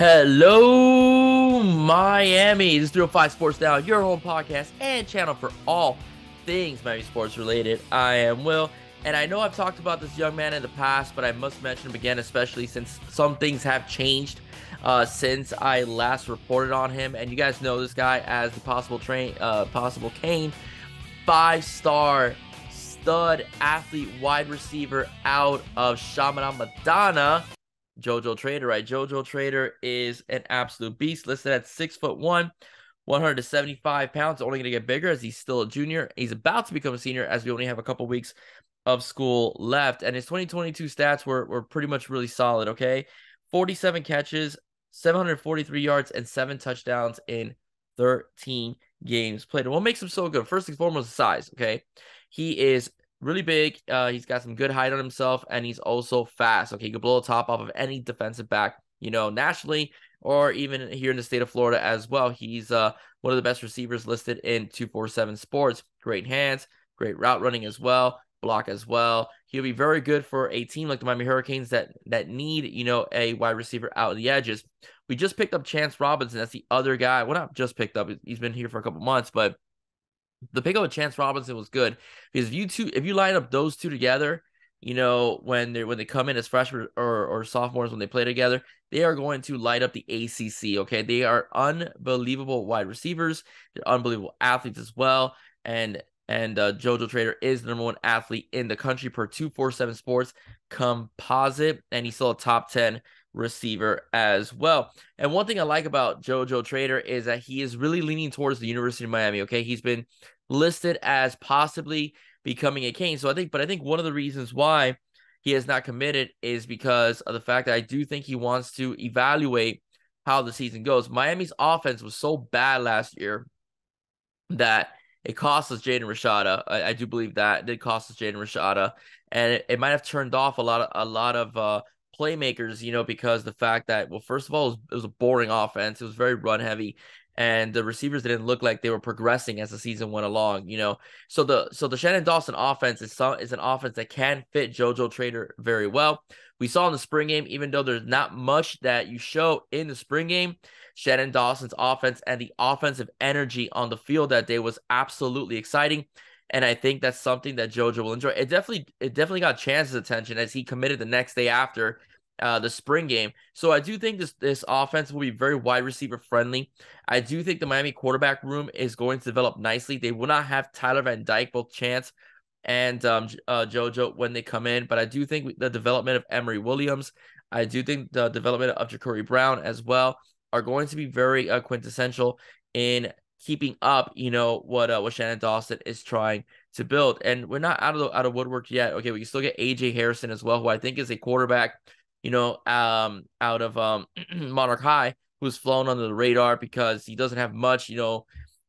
Hello, Miami. This is 305 Sports Now, your home podcast and channel for all things Miami sports related. I am Will, and I know I've talked about this young man in the past, but I must mention him again, especially since some things have changed since I last reported on him. And you guys know this guy as the possible Kane, five-star stud athlete wide receiver out of Madonna. JoJo Trader, right? JoJo Trader is an absolute beast, listed at 6'1", 175 pounds. Only going to get bigger as he's still a junior. He's about to become a senior as we only have a couple weeks of school left. And his 2022 stats were pretty much really solid, okay? 47 catches, 743 yards, and 7 touchdowns in 13 games played. And what makes him so good? First and foremost, size, okay? He is really big. He's got some good height on himself, and he's also fast. Okay, he can blow the top off of any defensive back, nationally or even here in the state of Florida as well. He's one of the best receivers listed in 247 Sports. Great hands, great route running as well, block as well. He'll be very good for a team like the Miami Hurricanes that need, a wide receiver out of the edges. We just picked up Chance Robinson. That's the other guy. Well, not just picked up. He's been here for a couple months, but the pickup of Chance Robinson was good because if you line up those two together, when they come in as freshmen or sophomores, when they play together, they are going to light up the ACC. Okay, they are unbelievable wide receivers. They're unbelievable athletes as well. And JoJo Trader is the #1 athlete in the country per 247 Sports composite, and he's still a top 10 receiver as well. And one thing I like about JoJo Trader is that he is really leaning towards the University of Miami. Okay, he's been listed as possibly becoming a Cane. But I think one of the reasons why he has not committed is because of the fact that I do think he wants to evaluate how the season goes. Miami's offense was so bad last year that it cost us Jaden Rashada. I do believe that it did cost us Jaden Rashada, and it might have turned off a lot of playmakers, because the fact that, well, first of all, it was a boring offense. It was very run heavy, and the receivers didn't look like they were progressing as the season went along. So the Shannon Dawson offense is an offense that can fit JoJo Trader very well. We saw in the spring game, even though there's not much that you show in the spring game, Shannon Dawson's offense and the offensive energy on the field that day was absolutely exciting. And I think that's something that JoJo will enjoy. It definitely got Chance's attention as he committed the next day after the spring game. So I do think this offense will be very wide receiver friendly. I do think the Miami quarterback room is going to develop nicely. They will not have Tyler Van Dyke, both Chance and JoJo when they come in, but I do think the development of Emory Williams, I do think the development of Ja'Cory Brown as well are going to be very quintessential in keeping up, what Shannon Dawson is trying to build. And we're not out of woodwork yet. Okay, we can still get AJ Harrison as well, who I think is a quarterback, out of Monarch High, who's flown under the radar because he doesn't have much,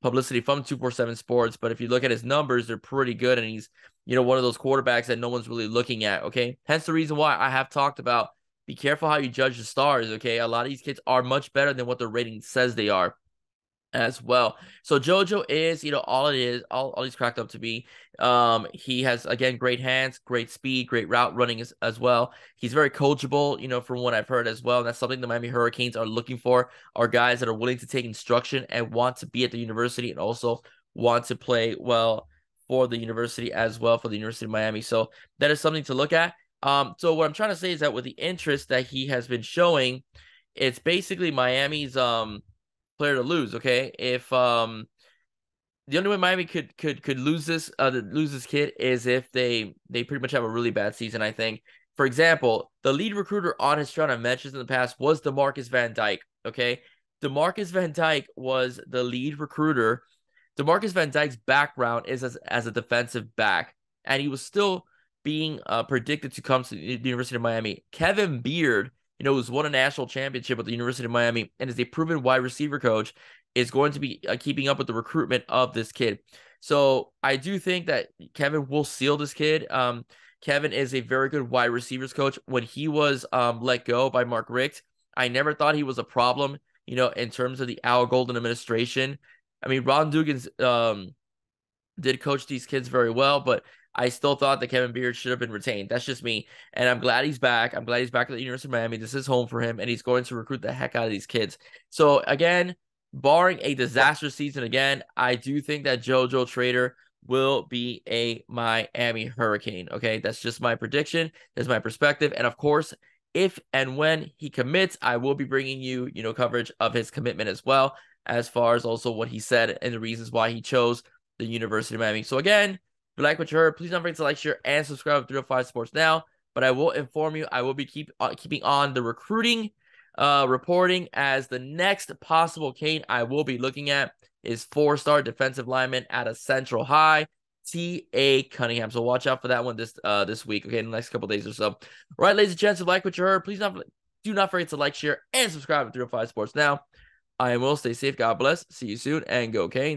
publicity from 247 Sports. But if you look at his numbers, they're pretty good, and he's, one of those quarterbacks that no one's really looking at. Okay, hence the reason why I have talked about be careful how you judge the stars. Okay, a lot of these kids are much better than what the rating says they are as well. So JoJo is, all it is, all he's cracked up to be. He has, again, great hands, great speed, great route running as well. He's very coachable, from what I've heard as well. And that's something the Miami Hurricanes are looking for, are guys that are willing to take instruction and want to be at the university and also want to play well for the university as well, for the University of Miami. So that is something to look at. So what I'm trying to say is that with the interest that he has been showing, it's basically Miami's player to lose. Okay, if the only way Miami could lose this kid is if they pretty much have a really bad season. I think, for example, the lead recruiter on his round I mentioned in the past was DeMarcus Van Dyke. Okay, DeMarcus Van Dyke was the lead recruiter. DeMarcus Van Dyke's background is as a defensive back, and he was still being predicted to come to the University of Miami. Kevin Beard, who's won a national championship with the University of Miami and is a proven wide receiver coach, is going to be keeping up with the recruitment of this kid. So I do think that Kevin will seal this kid. Kevin is a very good wide receivers coach. When he was let go by Mark Richt, I never thought he was a problem, in terms of the Al Golden administration. I mean, Ron Dugan's did coach these kids very well, but I still thought that Kevin Beard should have been retained. That's just me. And I'm glad he's back. I'm glad he's back at the University of Miami. This is home for him, and he's going to recruit the heck out of these kids. So again, barring a disastrous season again, I do think that JoJo Trader will be a Miami Hurricane. Okay, that's just my prediction. That's my perspective. And of course, if and when he commits, I will be bringing you, coverage of his commitment as well, as far as also what he said and the reasons why he chose the University of Miami. So again, if you like what you heard, please don't forget to like, share, and subscribe to 305 Sports Now. But I will inform you, I will be keeping on the recruiting reporting, as the next possible Kane I will be looking at is 4-star defensive lineman at a Central High, T.A. Cunningham. So watch out for that one this week, okay, in the next couple days or so. All right, ladies and gents, if you like what you heard, please do not forget to like, share, and subscribe to 305 Sports Now. I will stay safe. God bless. See you soon, and go Canes.